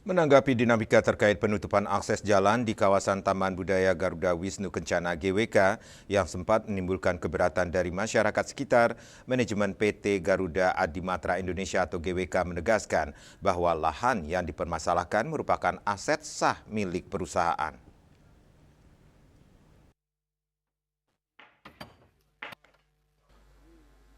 Menanggapi dinamika terkait penutupan akses jalan di kawasan Taman Budaya Garuda Wisnu Kencana GWK yang sempat menimbulkan keberatan dari masyarakat sekitar, manajemen PT Garuda Adimatra Indonesia atau GWK menegaskan bahwa lahan yang dipermasalahkan merupakan aset sah milik perusahaan.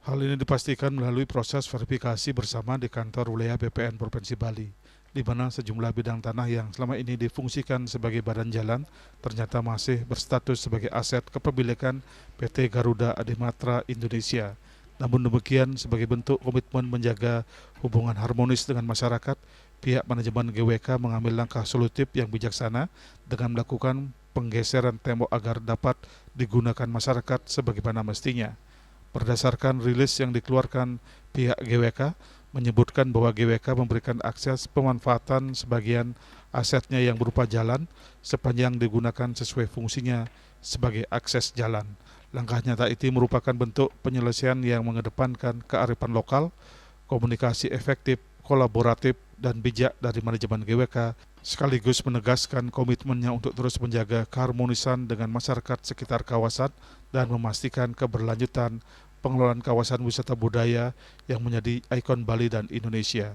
Hal ini dipastikan melalui proses verifikasi bersama di kantor wilayah BPN Provinsi Bali, di mana sejumlah bidang tanah yang selama ini difungsikan sebagai badan jalan ternyata masih berstatus sebagai aset kepemilikan PT Garuda Adimatra Indonesia. Namun demikian, sebagai bentuk komitmen menjaga hubungan harmonis dengan masyarakat, pihak manajemen GWK mengambil langkah solutif yang bijaksana dengan melakukan penggeseran tembok agar dapat digunakan masyarakat sebagaimana mestinya. Berdasarkan rilis yang dikeluarkan pihak GWK, menyebutkan bahwa GWK memberikan akses pemanfaatan sebagian asetnya yang berupa jalan sepanjang digunakan sesuai fungsinya sebagai akses jalan. Langkah nyata itu merupakan bentuk penyelesaian yang mengedepankan kearifan lokal, komunikasi efektif, kolaboratif, dan bijak dari manajemen GWK, sekaligus menegaskan komitmennya untuk terus menjaga keharmonisan dengan masyarakat sekitar kawasan dan memastikan keberlanjutan pengelolaan kawasan wisata budaya yang menjadi ikon Bali dan Indonesia.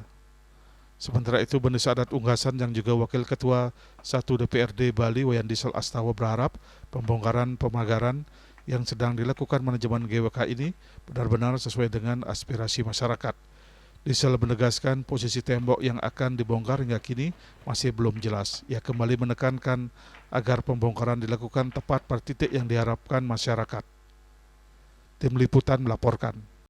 Sementara itu, Bende Sadat Unggasan yang juga Wakil Ketua 1 DPRD Bali Wayan Diesel Astawa berharap pembongkaran pemagaran yang sedang dilakukan manajemen GWK ini benar-benar sesuai dengan aspirasi masyarakat. Diesel menegaskan posisi tembok yang akan dibongkar hingga kini masih belum jelas. Ia kembali menekankan agar pembongkaran dilakukan tepat pada titik yang diharapkan masyarakat. Tim Liputan melaporkan.